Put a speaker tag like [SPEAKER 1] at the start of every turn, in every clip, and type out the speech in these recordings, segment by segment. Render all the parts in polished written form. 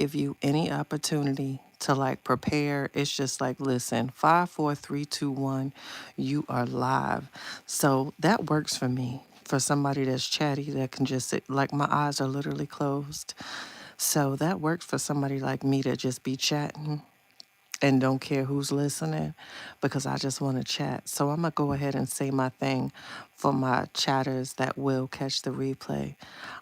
[SPEAKER 1] give you any opportunity to like prepare, it's just like, listen, 5, 4, 3, 2, 1, you are live. So that works for me. For somebody that's chatty, that can just sit, like my eyes are literally closed. So that works for somebody like me to just be chatting and don't care who's listening because I just want to chat. So I'm going to go ahead and say my thing for my chatters that will catch the replay.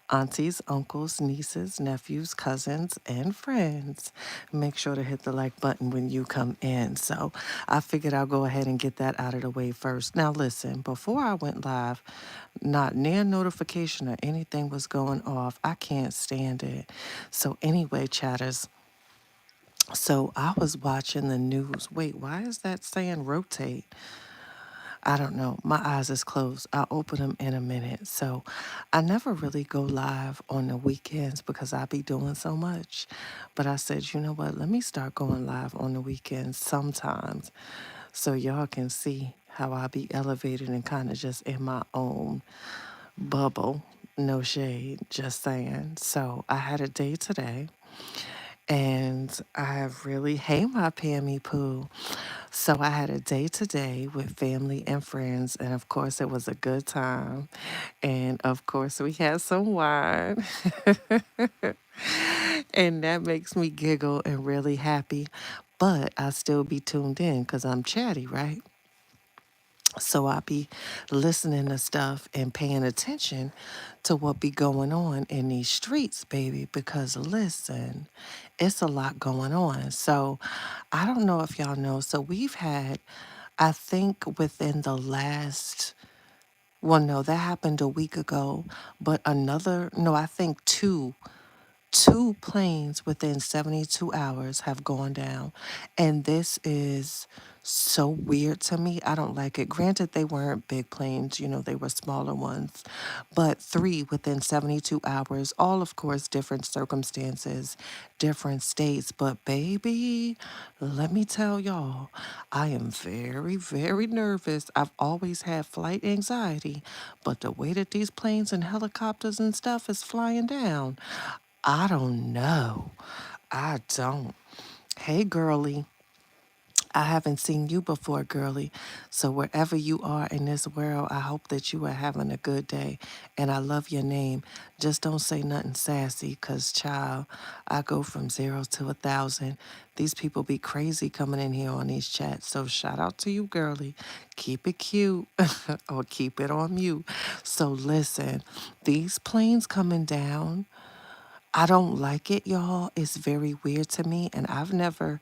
[SPEAKER 1] Aunties, uncles, nieces, nephews, cousins, and friends. Make sure to hit the like button when you come in. So I figured I'll go ahead and get that out of the way first. Now, listen, before I went live, not near notification or anything was going off. I can't stand it. So, anyway, chatters. So I was watching the news. Wait, why is that saying rotate? I don't know. My eyes is closed. I'll open them in a minute. So I never really go live on the weekends because I be doing so much. But I said, you know what? Let me start going live on the weekends sometimes so y'all can see how I be elevated and kind of just in my own bubble. No shade, just saying. So I had a day today. And I have really, hey, my Pammy Poo. So I had a day today with family and friends, and of course, it was a good time. And of course, we had some wine, and that makes me giggle and really happy. But I still be tuned in because I'm chatty, right? So I be listening to stuff and paying attention to what be going on in these streets, baby, because listen, it's a lot going on. So I don't know if y'all know. So we've had, I think within the last, well, no, that happened a week ago, but another, no, I think two planes within 72 hours have gone down. And this is so weird to me. I don't like it. Granted, they weren't big planes, they were smaller ones, but three within 72 hours, all of course, different circumstances, different states. But baby, let me tell y'all, I am very, very nervous. I've always had flight anxiety, but the way that these planes and helicopters and stuff is flying down, I don't know. I don't. Hey, girly. I haven't seen you before, girly. So, wherever you are in this world, I hope that you are having a good day. And I love your name. Just don't say nothing sassy, because, child, I go from 0 to 1,000. These people be crazy coming in here on these chats. So, shout out to you, girly. Keep it cute or keep it on mute. So, listen, these planes coming down. I don't like it, y'all. It's very weird to me. And I've never,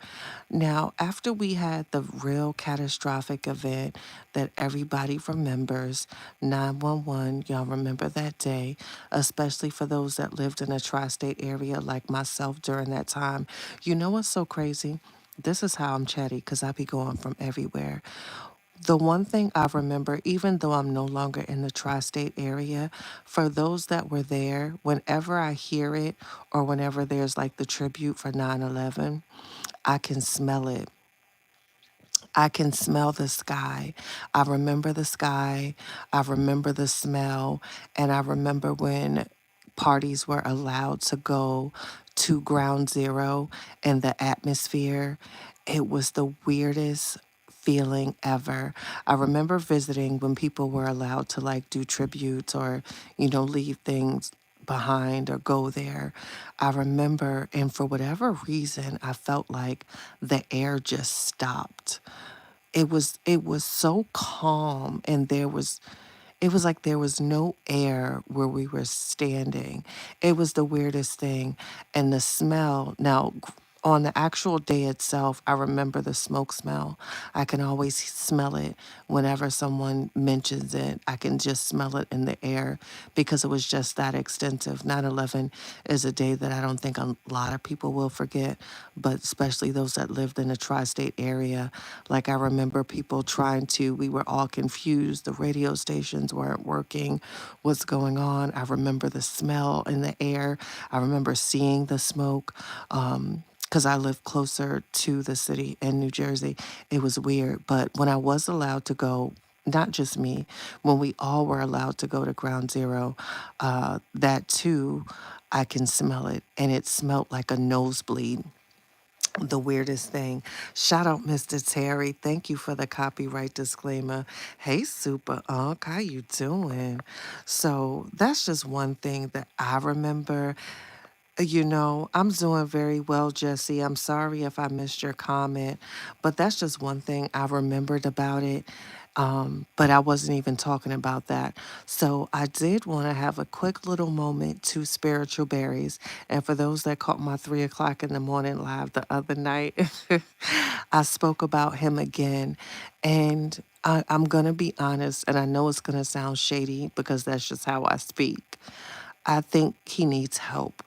[SPEAKER 1] now, after we had the real catastrophic event that everybody remembers, 911, y'all remember that day, especially for those that lived in a tri state area like myself during that time. You know what's so crazy? This is how I'm chatty because I be going from everywhere. The one thing I remember, even though I'm no longer in the tri state area, for those that were there, whenever I hear it or whenever there's like the tribute for 9/11, I can smell it. I can smell the sky. I remember the sky. I remember the smell. And I remember when parties were allowed to go to ground zero and the atmosphere. It was the weirdest feeling ever. I remember visiting when people were allowed to like do tributes or, leave things behind or go there. I remember, and for whatever reason, I felt like the air just stopped. It was so calm, and it was like there was no air where we were standing. It was the weirdest thing. And the smell, now, on the actual day itself, I remember the smoke smell. I can always smell it whenever someone mentions it. I can just smell it in the air because it was just that extensive. 9/11 is a day that I don't think a lot of people will forget, but especially those that lived in the tri state area. Like, I remember people we were all confused. The radio stations weren't working. What's going on? I remember the smell in the air. I remember seeing the smoke. Because I live closer to the city in New Jersey. It was weird. But when I was allowed to go, not just me, when we all were allowed to go to ground zero, that too, I can smell it, and it smelled like a nosebleed. The weirdest thing. Shout out Mr. Terry. Thank you for the copyright disclaimer. Hey, Super Unc, how you doing? So that's just one thing that I remember. I'm doing very well, Jesse. I'm sorry if I missed your comment, but that's just one thing I remembered about it. But I wasn't even talking about that. So I did want to have a quick little moment to spiritual berries. And for those that caught my 3 o'clock in the morning live the other night, I spoke about him again. And I'm going to be honest, and I know it's going to sound shady because that's just how I speak. I think he needs help.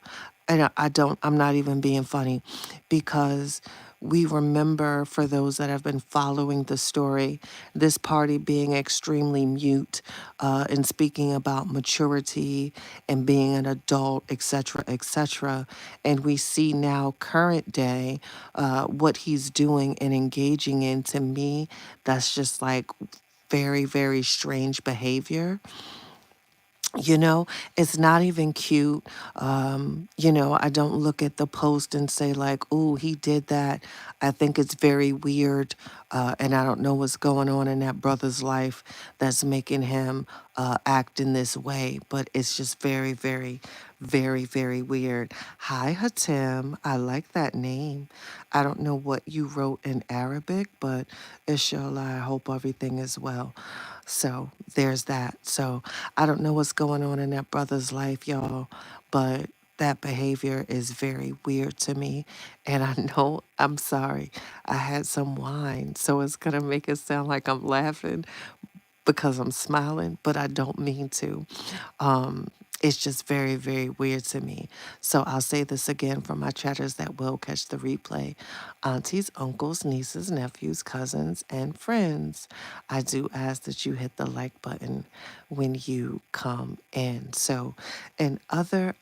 [SPEAKER 1] And I'm not even being funny because we remember, for those that have been following the story, this party being extremely mute and speaking about maturity and being an adult, etc., etc. And we see now, current day, what he's doing and engaging in. To me, that's just like very, very strange behavior. It's not even cute. I don't look at the post and say, like, "Ooh, he did that." I think it's very weird. And I don't know what's going on in that brother's life that's making him act in this way. But it's just very, very, very, very weird. Hi, Hatem. I like that name. I don't know what you wrote in Arabic, but inshallah, I hope everything is well. So there's that. So I don't know what's going on in that brother's life, y'all, but that behavior is very weird to me. And I know, I'm sorry, I had some wine, so it's going to make it sound like I'm laughing because I'm smiling, but I don't mean to. Um, it's just very, very weird to me. So I'll say this again for my chatters that will catch the replay. Aunties, uncles, nieces, nephews, cousins, and friends, I do ask that you hit the like button when you come in. So, in other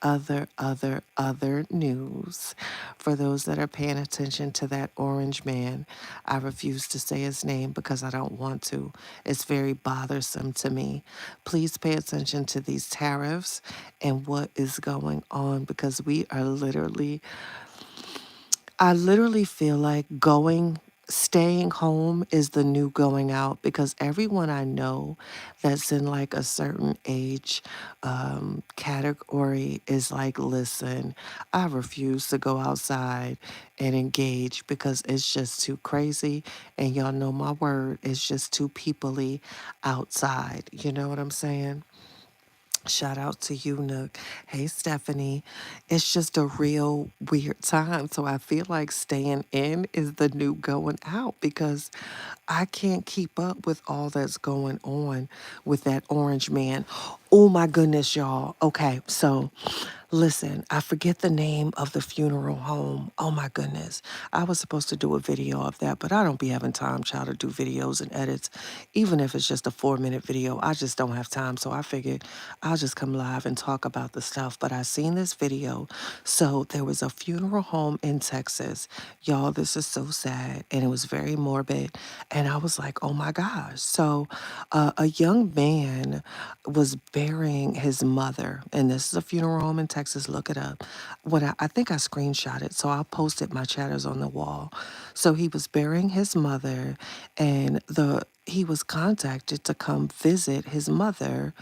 [SPEAKER 1] news, for those that are paying attention to that orange man, I refuse to say his name because I don't want to. It's very bothersome to me. Please pay attention to these tariffs and what is going on because I literally feel like staying home is the new going out because everyone I know that's in like a certain age category is like, listen, I refuse to go outside and engage because it's just too crazy. And y'all know my word, it's just too peoply outside. You know what I'm saying? Shout out to you, Nook. Hey, Stephanie. It's just a real weird time. So I feel like staying in is the new going out because I can't keep up with all that's going on with that orange man. Oh my goodness, y'all. Okay, so listen, I forget the name of the funeral home. Oh my goodness. I was supposed to do a video of that, but I don't be having time, child, to do videos and edits. Even if it's just a 4-minute video, I just don't have time. So I figured I'll just come live and talk about the stuff. But I seen this video. So there was a funeral home in Texas. Y'all, this is so sad. And it was very morbid. And I was like, oh my gosh. So a young man was burying his mother. And this is a funeral home in Texas. Look it up. I think I screenshot it. So I'll post it. My chatter's on the wall. So he was burying his mother, and he was contacted to come visit his mother,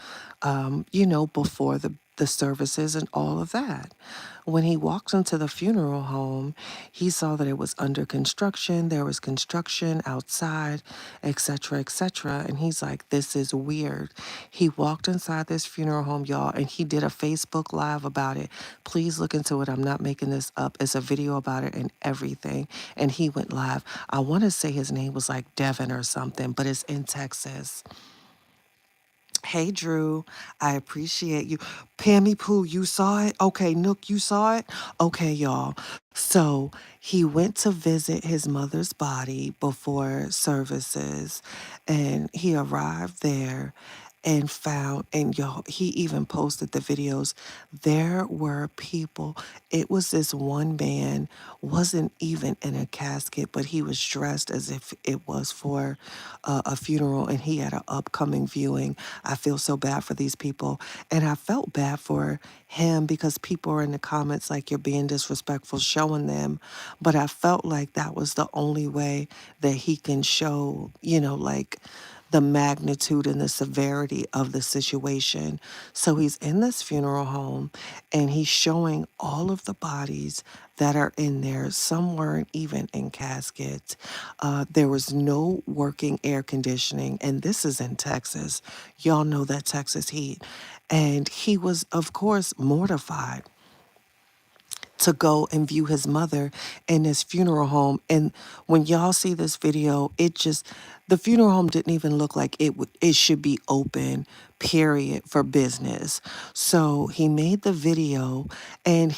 [SPEAKER 1] before the services and all of that. When he walked into the funeral home, he saw that it was under construction. There was construction outside, etc., etc. And he's like, this is weird. He walked inside this funeral home, y'all, and he did a Facebook Live about it. Please look into it. I'm not making this up. It's a video about it and everything. And he went live. I want to say his name was like Devin or something, but it's in Texas. Hey, Drew, I appreciate you. Pammy Pooh, you saw it? Okay, Nook, you saw it? Okay, y'all. So he went to visit his mother's body before services, and he arrived there, and found, and y'all, he even posted the videos. There were people. It was this one man, wasn't even in a casket, but he was dressed as if it was for a funeral, and he had an upcoming viewing. I feel so bad for these people, and I felt bad for him because people are in the comments like you're being disrespectful showing them, but I felt like that was the only way that he can show, like the magnitude and the severity of the situation. So he's in this funeral home and he's showing all of the bodies that are in there. Some weren't even in caskets. There was no working air conditioning. And this is in Texas. Y'all know that Texas heat. And he was, of course, mortified to go and view his mother in this funeral home. And when y'all see this video, the funeral home didn't even look like it should be open, period, for business. So he made the video, and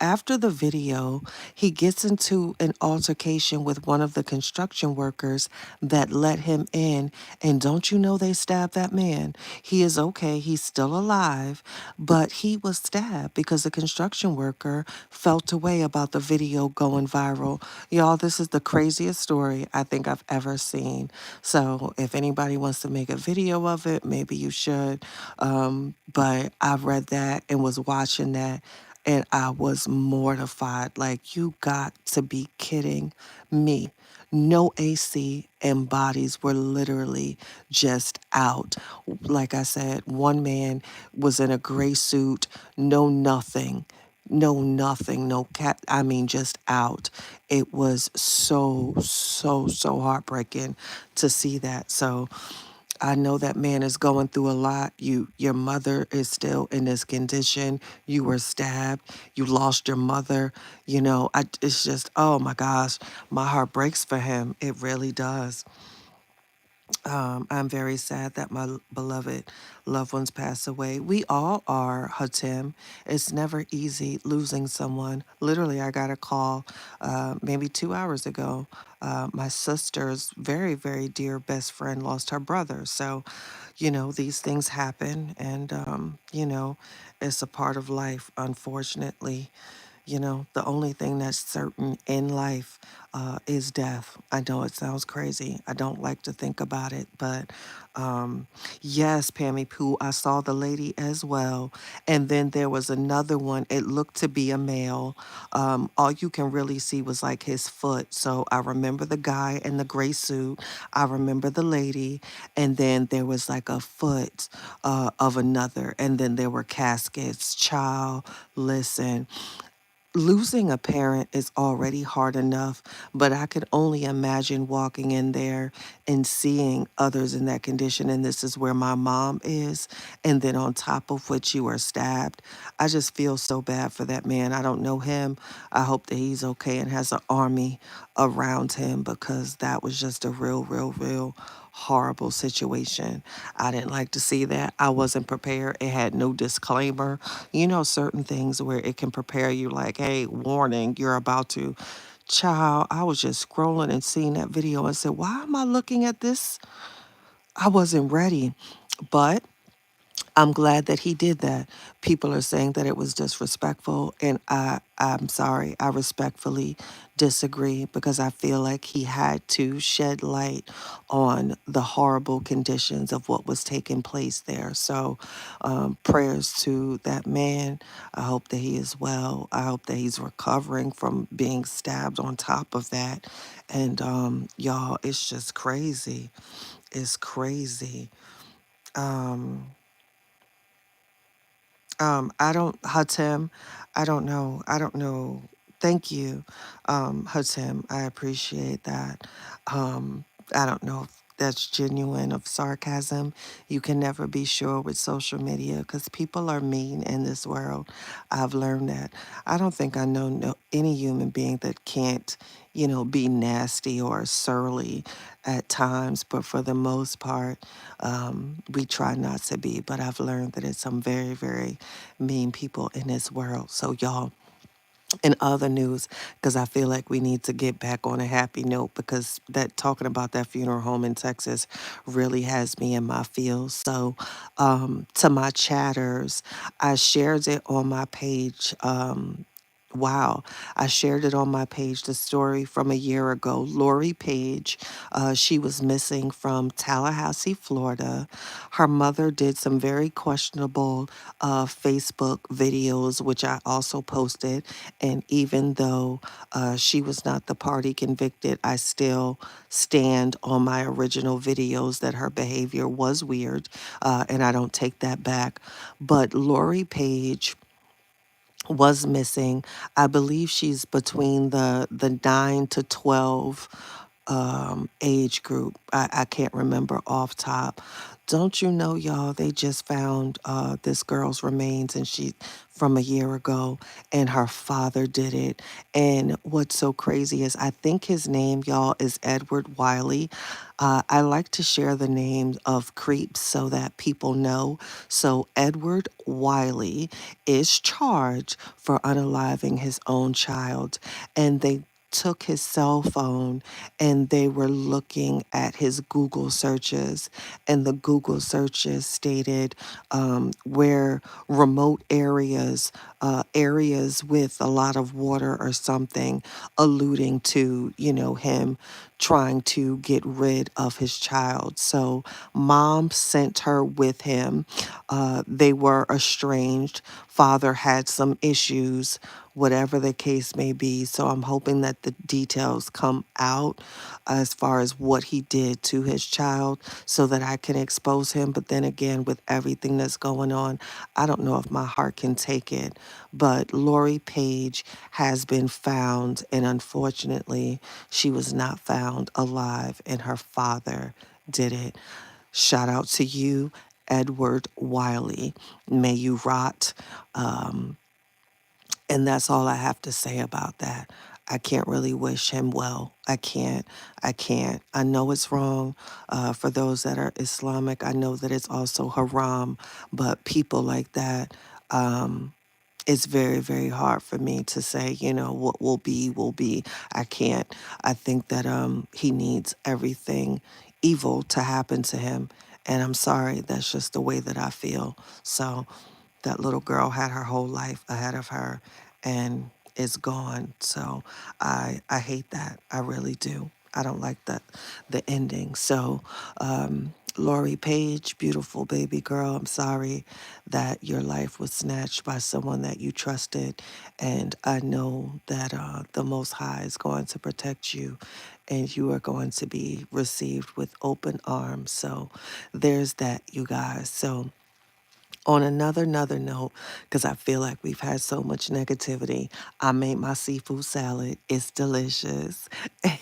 [SPEAKER 1] after the video, he gets into an altercation with one of the construction workers that let him in. And don't you know they stabbed that man? He is okay. He's still alive, but he was stabbed because the construction worker felt away about the video going viral. Y'all, this is the craziest story I think I've ever seen. So if anybody wants to make a video of it, maybe you should. But I read that and was watching that, and I was mortified. Like, you got to be kidding me. No AC, and bodies were literally just out. Like I said, one man was in a gray suit, no nothing. No, nothing, no cat. I mean, just out. It was so, so, so heartbreaking to see that. So I know that man is going through a lot. Your mother is still in this condition. You were stabbed. You lost your mother. It's just, oh my gosh, my heart breaks for him. It really does. I'm very sad that my beloved loved ones pass away. We all are, Hatim. It's never easy losing someone. Literally, I got a call maybe 2 hours ago. My sister's very, very dear best friend lost her brother. So, these things happen, and, it's a part of life, unfortunately. The only thing that's certain in life is death. I know it sounds crazy. I don't like to think about it, but yes, Pammy Pooh, I saw the lady as well. And then there was another one. It looked to be a male. All you can really see was like his foot. So I remember the guy in the gray suit. I remember the lady. And then there was like a foot of another. And then there were caskets. Child, listen, losing a parent is already hard enough, but I could only imagine walking in there and seeing others in that condition. And this is where my mom is. And then on top of which you are stabbed. I just feel so bad for that man. I don't know him. I hope that he's okay and has an army around him, because that was just a real, real, real horrible situation. I didn't like to see that. I wasn't prepared. It had no disclaimer. Certain things where it can prepare you like, hey, warning, you're about to. Child, I was just scrolling and seeing that video and said, why am I looking at this? I wasn't ready. But I'm glad that he did that. People are saying that it was disrespectful, and I'm sorry. I respectfully disagree, because I feel like he had to shed light on the horrible conditions of what was taking place there. So, prayers to that man. I hope that he is well. I hope that he's recovering from being stabbed on top of that. And y'all, it's just crazy. It's crazy. Um, I don't, Hatem, I don't know. I don't know. Thank you, Hatem. I appreciate that. I don't know if that's genuine of sarcasm. You can never be sure with social media, because people are mean in this world. I've learned that. I don't think I know any human being that can't, be nasty or surly at times, but for the most part, we try not to be. But I've learned that it's some very, very mean people in this world. So, y'all, In other news, because I feel like we need to get back on a happy note, because that talking about that funeral home in Texas really has me in my feels. So, to my chatters, I shared it on my page. Wow. I shared it on my page, the story from a year ago. Lori Page, she was missing from Tallahassee, Florida. Her mother did some very questionable Facebook videos, which I also posted. And even though she was not the party convicted, I still stand on my original videos that her behavior was weird, and I don't take that back. But Lori Page was missing. I believe she's between the 9 to 12 age group. I can't remember off top. Don't you know, y'all? They just found this girl's remains, and she from a year ago, and her father did it. And what's so crazy is I think his name, y'all, is Edward Wiley. I like to share the names of creeps so that people know. So Edward Wiley is charged for unaliving his own child, and they took his cell phone and they were looking at his Google searches, and the Google searches stated where remote areas, areas with a lot of water or something, alluding to, him trying to get rid of his child. So mom sent her with him. They were estranged. Father had some issues, whatever the case may be. So I'm hoping that the details come out as far as what he did to his child so that I can expose him. But then again, with everything that's going on, I don't know if my heart can take it. But Lori Page has been found, and unfortunately, she was not found alive, and her father did it. Shout out to you, Edward Wiley. May you rot. And that's all I have to say about that. I can't really wish him well. I can't. I can't. I know it's wrong for those that are Islamic. I know that it's also haram, but people like that, it's very, very hard for me to say, what will be, will be. I can't. I think that he needs everything evil to happen to him. And I'm sorry, that's just the way that I feel. So that little girl had her whole life ahead of her and is gone. So I hate that. I really do. I don't like the ending. So Lori Page, beautiful baby girl, I'm sorry that your life was snatched by someone that you trusted. And I know that the Most High is going to protect you, and you are going to be received with open arms. So there's that, you guys. So on another note, because I feel like we've had so much negativity, I made my seafood salad. It's delicious.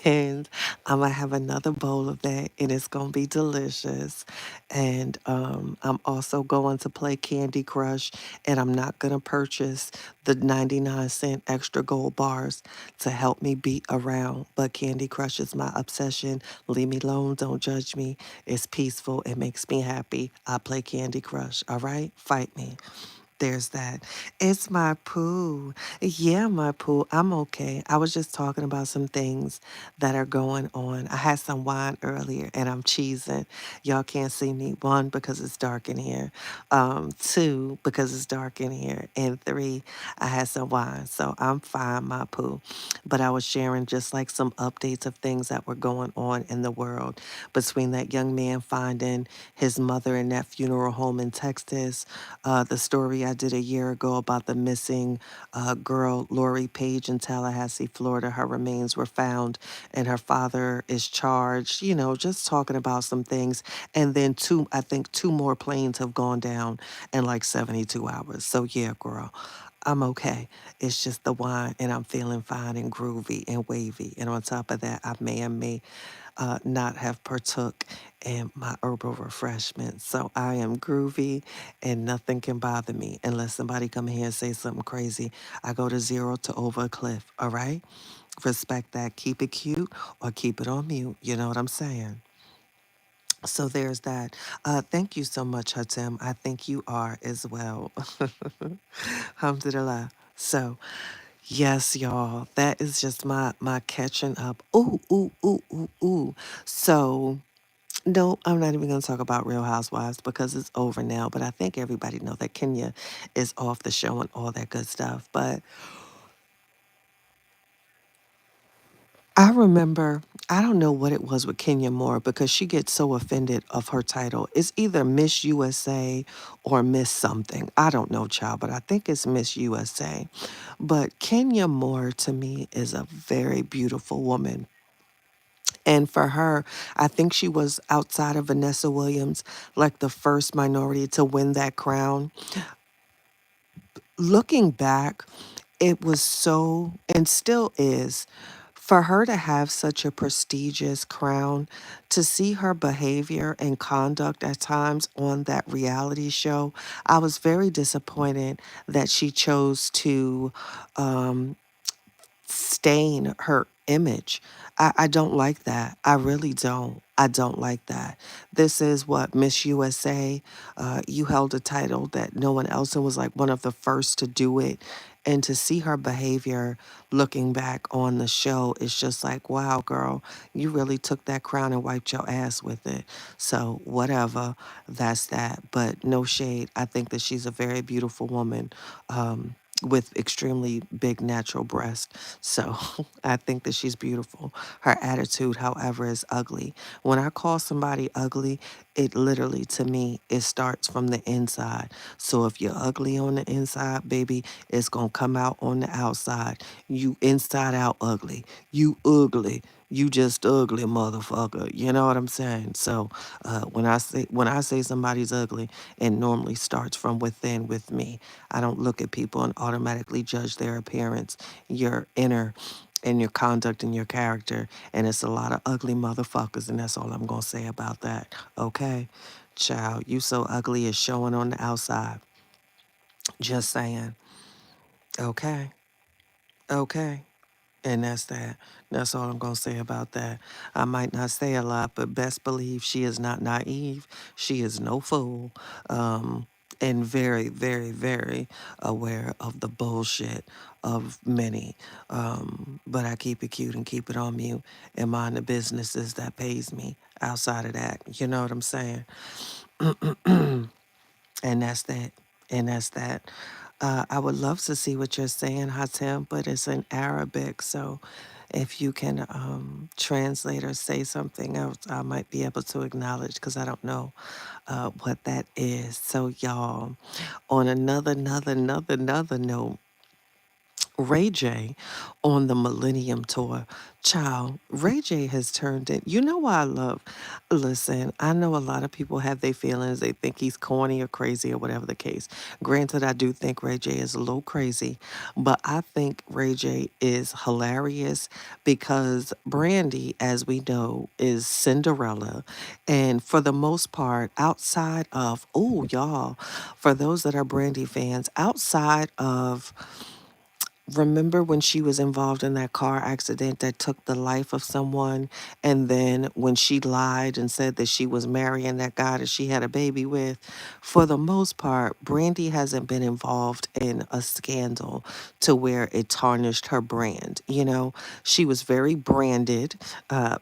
[SPEAKER 1] And I'm going to have another bowl of that, and it's going to be delicious. And I'm also going to play Candy Crush, and I'm not going to purchase the 99-cent extra gold bars to help me beat around. But Candy Crush is my obsession. Leave me alone. Don't judge me. It's peaceful. It makes me happy. I play Candy Crush. All right? Fight me. There's that. It's my poo. Yeah, my poo. I'm okay. I was just talking about some things that are going on. I had some wine earlier and I'm cheesing. Y'all can't see me. One, because it's dark in here. Two, because it's dark in here. And three, I had some wine. So I'm fine, my poo. But I was sharing just like some updates of things that were going on in the world between that young man finding his mother in that funeral home in Texas, the story I did a year ago about the missing girl, Lori Page in Tallahassee, Florida. Her remains were found and her father is charged, just talking about some things. And then I think two more planes have gone down in like 72 hours. So yeah, girl. I'm okay. It's just the wine, and I'm feeling fine and groovy and wavy. And on top of that, I may not have partook in my herbal refreshments. So I am groovy, and nothing can bother me unless somebody come here and say something crazy. I go to zero to over a cliff. All right. Respect that. Keep it cute or keep it on mute. You know what I'm saying? So there's that. Thank you so much, Hatem. I think you are as well. Alhamdulillah. So, Yes, y'all. That is just my catching up. Ooh, ooh, ooh, ooh, ooh. So no, I'm not even gonna talk about Real Housewives because it's over now. But I think everybody know that Kenya is off the show and all that good stuff. But I remember, I don't know what it was with Kenya Moore because she gets so offended of her title. It's either Miss USA or Miss something. I don't know, child, but I think it's Miss USA. But Kenya Moore to me is a very beautiful woman. And for her, I think she was outside of Vanessa Williams, like the first minority to win that crown. Looking back, it was so, and still is, for her to have such a prestigious crown, to see her behavior and conduct at times on that reality show, I was very disappointed that she chose to stain her image. I don't like that. I really don't. I don't like that. This is what Miss USA. You held a title that no one else and was like one of the first to do it. And to see her behavior looking back on the show, it's just like, wow, girl, you really took that crown and wiped your ass with it. So, whatever, that's that. But no shade. I think that she's a very beautiful woman. With extremely big natural breasts. So I think that she's beautiful. Her attitude, however, is ugly. When I call somebody ugly, it literally, to me, it starts from the inside. So if you're ugly on the inside, baby, it's going to come out on the outside. You inside out ugly. You ugly. You just ugly motherfucker. You know what I'm saying? So when I say somebody's ugly, it normally starts from within with me. I don't look at people and automatically judge their appearance, your inner and your conduct and your character. And it's a lot of ugly motherfuckers, and that's all I'm gonna say about that. Okay? Child, you so ugly it's showing on the outside. Just saying. Okay. Okay. And that's that. That's all I'm going to say about that. I might not say a lot, but best believe she is not naive. She is no fool. Um, and very, very, very aware of the bullshit of many. But I keep it cute and keep it on mute and mind the businesses that pays me outside of that. You know what I'm saying? And that's that. And that's that. I would love to see what you're saying, Hatem, but it's in Arabic. So if you can translate or say something else, I might be able to acknowledge because I don't know what that is. So, y'all, on another note, Ray J on the Millennium Tour. Child, Ray J has turned it. You know why I love? Listen, I know a lot of people have their feelings. They think he's corny or crazy or whatever the case. Granted, I do think Ray J is a little crazy, but I think Ray J is hilarious because Brandy, as we know, is Cinderella. And for the most part, outside of, oh, y'all, for those that are Brandy fans, outside of remember when she was involved in that car accident that took the life of someone? And then when she lied and said that she was marrying that guy that she had a baby with, for the most part, Brandy hasn't been involved in a scandal to where it tarnished her brand. You know, she was very branded,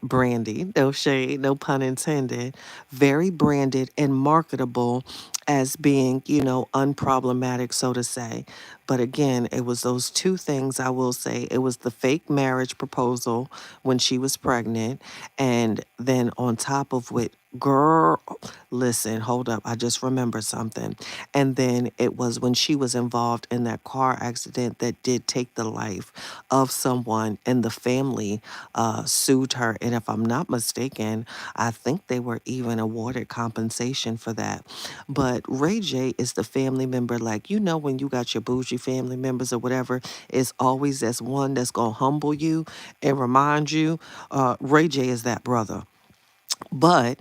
[SPEAKER 1] Brandy, no shade, no pun intended, very branded and marketable as being, you know, unproblematic, so to say. But again, it was those two things I will say. It was the fake marriage proposal when she was pregnant. And then on top of it, girl, listen, hold up. I just remembered something. And then it was when she was involved in that car accident that did take the life of someone, and the family sued her. And if I'm not mistaken, I think they were even awarded compensation for that. But Ray J is the family member, like, you know, when you got your bougie family members or whatever, it's always that's one that's going to humble you and remind you. Ray J is that brother. But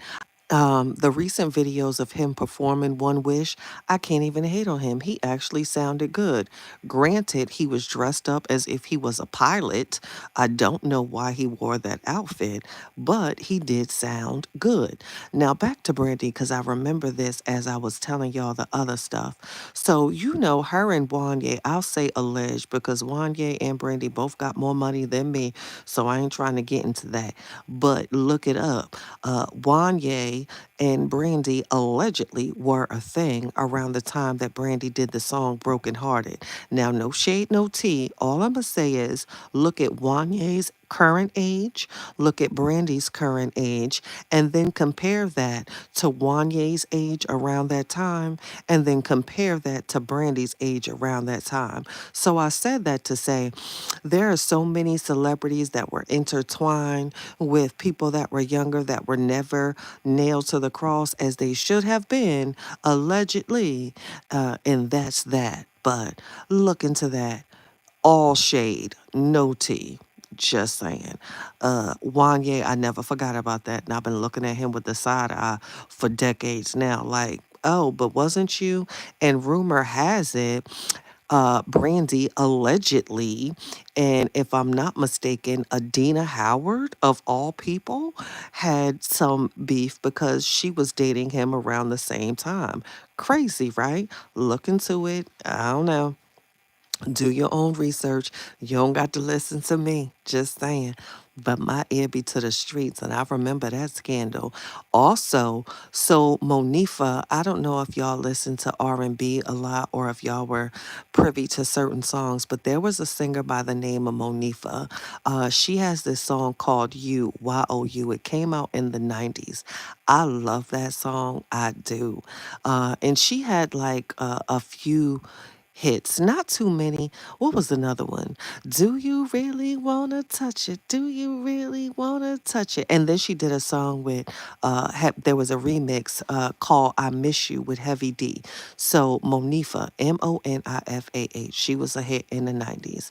[SPEAKER 1] The recent videos of him performing One Wish, I can't even hate on him. He actually sounded good. Granted, he was dressed up as if he was a pilot. I don't know why he wore that outfit, but he did sound good. Now, back to Brandy, because I remember this as I was telling y'all the other stuff. So, you know, her and Wanye, I'll say alleged, because Wanye and Brandy both got more money than me, so I ain't trying to get into that. But look it up. Wanye and Brandy allegedly were a thing around the time that Brandy did the song Broken Hearted. Now, no shade, no tea. All I'm going to say is look at Wanye's current age, look at Brandy's current age, and then compare that to Wanye's age around that time, and then compare that to Brandy's age around that time. So I said that to say there are so many celebrities that were intertwined with people that were younger that were never nailed to the cross as they should have been, allegedly, and that's that. But look into that. All shade, no tea. Just saying. Wanye, I never forgot about that. And I've been looking at him with the side eye for decades now. Like, oh, but wasn't you? And rumor has it, Brandy allegedly, and if I'm not mistaken, Adina Howard, of all people, had some beef because she was dating him around the same time. Crazy, right? Look into it. I don't know. Do your own research. You don't got to listen to me. Just saying. But my ear be to the streets, and I remember that scandal. Also, so Monifa, I don't know if y'all listen to R&B a lot or if y'all were privy to certain songs, but there was a singer by the name of Monifa. She has this song called You, Y-O-U. It came out in the 90s. I love that song. I do. And she had like a few hits, not too many. What was another one? Do you really wanna touch it? Do you really wanna touch it? And then she did a song with there was a remix called I Miss You with Heavy D. So Monifa, Monifah, she was a hit in the 90s.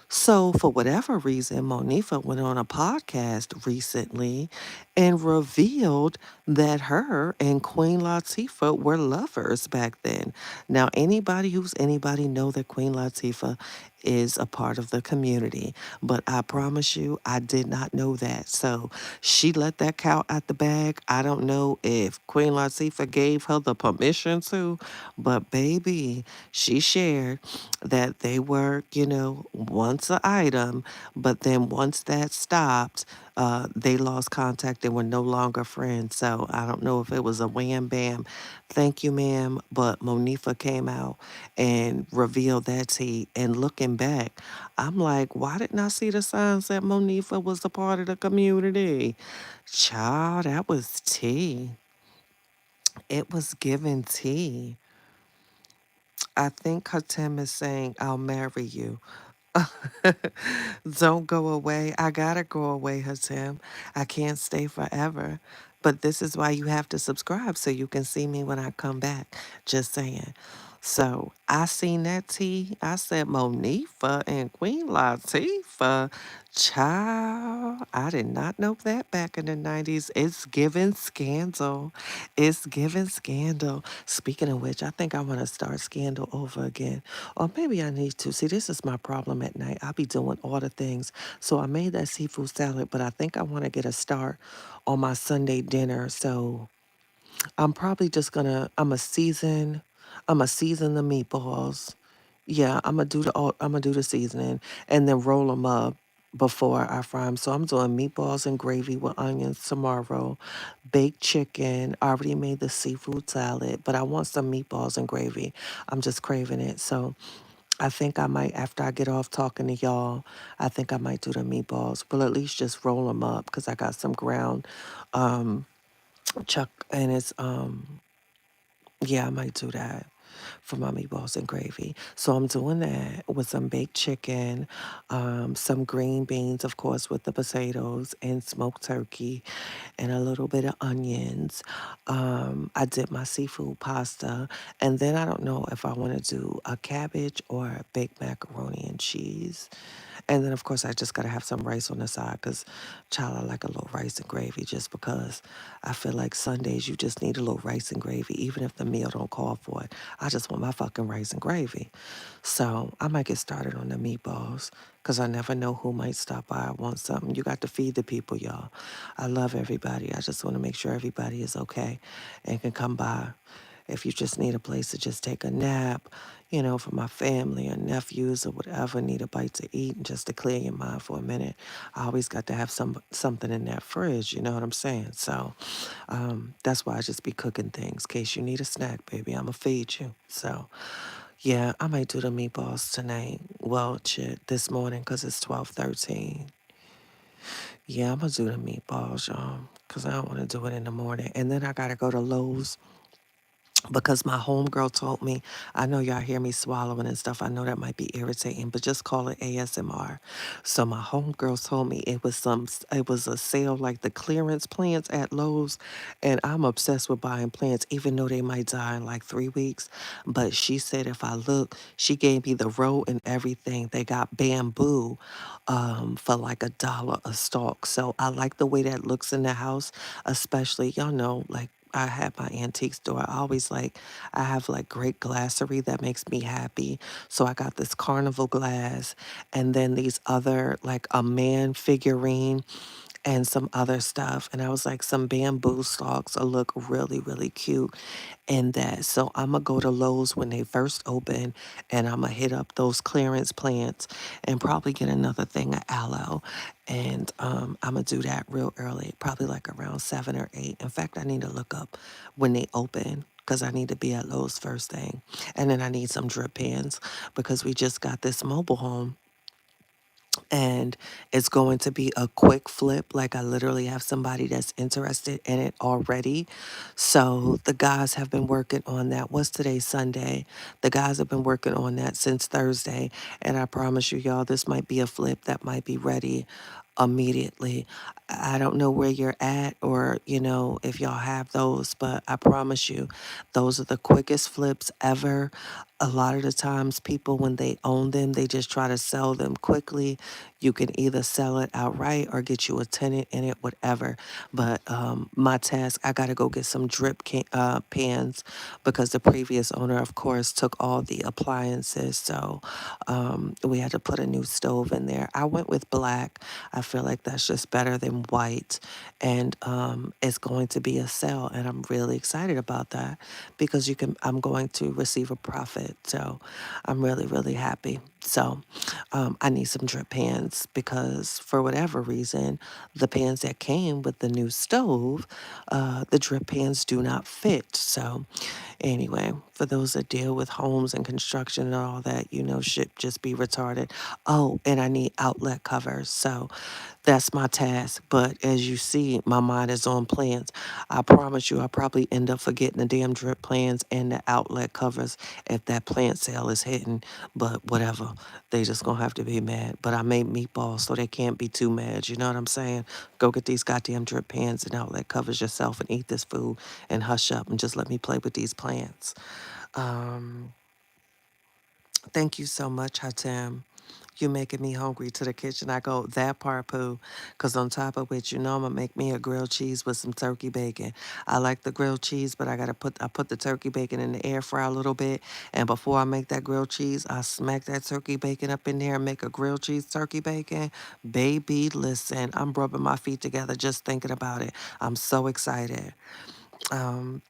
[SPEAKER 1] So, for whatever reason, Monifa went on a podcast recently and revealed that her and Queen Latifah were lovers back then. Now, anybody who's anybody know that Queen Latifah is a part of the community, but I promise you, I did not know that. So, she let that cow out the bag. I don't know if Queen Latifah gave her the permission to, but baby, she shared that they were, you know, once an item, but then once that stopped, they lost contact and were no longer friends. So I don't know if it was a wham bam, thank you, ma'am, but Monifa came out and revealed that tea. And looking back, I'm like, why didn't I see the signs that Monifa was a part of the community? Child, that was tea. It was given tea. I think Hatem is saying, I'll marry you. Don't go away. I gotta go away, Hatem. I can't stay forever. But this is why you have to subscribe so you can see me when I come back. Just saying. So I seen that tea. I said Monifa and Queen Latifah. Child, I did not know that back in the 90s. It's given scandal. It's given scandal. Speaking of which, I think I want to start Scandal over again. Or maybe I need to. See, this is my problem at night. I'll be doing all the things. So I made that seafood salad, but I think I want to get a start on my Sunday dinner. So I'm probably just gonna I'm a season the meatballs. Yeah, I'm gonna do the seasoning and then roll them up before I fry them. So I'm doing meatballs and gravy with onions tomorrow, baked chicken. I already made the seafood salad, but I want some meatballs and gravy. I'm just craving it. So I think I might, after I get off talking to y'all, I think I might do the meatballs. Well, at least just roll them up because I got some ground chuck and yeah, I might do that for my meatballs and gravy. So I'm doing that with some baked chicken, some green beans, of course, with the potatoes and smoked turkey and a little bit of onions. I did my seafood pasta. And then I don't know if I want to do a cabbage or a baked macaroni and cheese. And then, of course, I just got to have some rice on the side because, child, I like a little rice and gravy just because I feel like Sundays you just need a little rice and gravy, even if the meal don't call for it. I just want my fucking rice and gravy. So I might get started on the meatballs because I never know who might stop by. I want something. You got to feed the people, y'all. I love everybody. I just want to make sure everybody is okay and can come by. If you just need a place to just take a nap, for my family or nephews or whatever, need a bite to eat and just to clear your mind for a minute, I always got to have something in that fridge, you know what I'm saying? So that's why I just be cooking things. In case you need a snack, baby, I'ma feed you. So yeah, I might do the meatballs tonight. Well, shit, this morning because it's 12:13. Yeah, I'm gonna do the meatballs, y'all, because I don't want to do it in the morning. And then I gotta go to Lowe's because my homegirl told me, I know y'all hear me swallowing and stuff. I know that might be irritating, but just call it ASMR. So my homegirl told me it was a sale like the clearance plants at Lowe's, and I'm obsessed with buying plants, even though they might die in like 3 weeks. But she said if I look, she gave me the row and everything. They got bamboo, for like $1 a stalk. So I like the way that looks in the house, especially y'all know like. I have my antique store. I have like great glassery that makes me happy. So I got this carnival glass and then these other, like a man figurine and some other stuff. And I was like, some bamboo stalks will look really, really cute in that. So I'm going to go to Lowe's when they first open and I'm going to hit up those clearance plants and probably get another thing of aloe. And I'm going to do that real early, probably like around 7 or 8. In fact, I need to look up when they open because I need to be at Lowe's first thing. And then I need some drip pans because we just got this mobile home and it's going to be a quick flip. Like I literally have somebody that's interested in it already. So the guys have been working on that. What's today? Sunday. The guys have been working on that since Thursday. And I promise you, y'all, this might be a flip that might be ready immediately. I don't know where you're at or, if y'all have those, but I promise you, those are the quickest flips ever. A lot of the times, people, when they own them, they just try to sell them quickly. You can either sell it outright or get you a tenant in it, whatever. But my task, I got to go get some pans because the previous owner, of course, took all the appliances. So we had to put a new stove in there. I went with black. I feel like that's just better than white. And it's going to be a sale. And I'm really excited about that because I'm going to receive a profit. So I'm really, really happy. So I need some drip pans because for whatever reason, the pans that came with the new stove, the drip pans do not fit. So anyway, for those that deal with homes and construction and all that, shit just be retarded. Oh, and I need outlet covers. So that's my task. But as you see, my mind is on plans. I promise you, I'll probably end up forgetting the damn drip plans and the outlet covers if that plant sale is hitting. But whatever, they just gonna have to be mad. But I made meatballs, so they can't be too mad. You know what I'm saying? Go get these goddamn drip pans and outlet covers yourself and eat this food and hush up and just let me play with these plants. Um, Thank you so much, Hatem. You making me hungry to the kitchen. I go, that part, Pooh. Because on top of which, I'm going to make me a grilled cheese with some turkey bacon. I like the grilled cheese, but I put the turkey bacon in the air fryer a little bit. And before I make that grilled cheese, I smack that turkey bacon up in there and make a grilled cheese turkey bacon. Baby, listen, I'm rubbing my feet together just thinking about it. I'm so excited.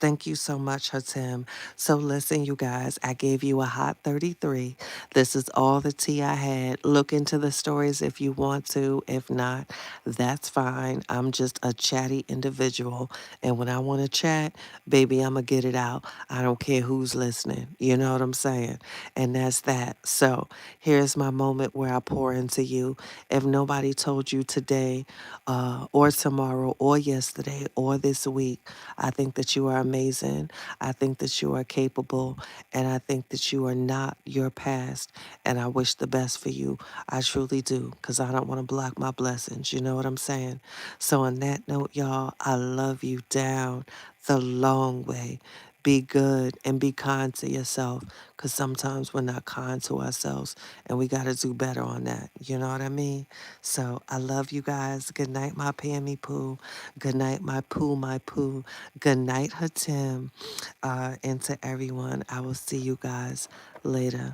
[SPEAKER 1] Thank you so much, Hatem. So listen, you guys, I gave you a hot 33. This is all the tea I had. Look into the stories if you want to. If not, that's fine. I'm just a chatty individual. And when I want to chat, baby, I'm going to get it out. I don't care who's listening. You know what I'm saying? And that's that. So here's my moment where I pour into you. If nobody told you today, or tomorrow, or yesterday, or this week, I think that you are amazing. I think that you are capable. And I think that you are not your past. And I wish the best for you. I truly do. Because I don't want to block my blessings. You know what I'm saying? So, on that note, y'all, I love you down the long way. Be good and be kind to yourself, because sometimes we're not kind to ourselves, and we got to do better on that. You know what I mean? So I love you guys. Good night, my Pammy Poo. Good night, my Pooh, my Pooh. Good night, Hatim. And to everyone, I will see you guys later.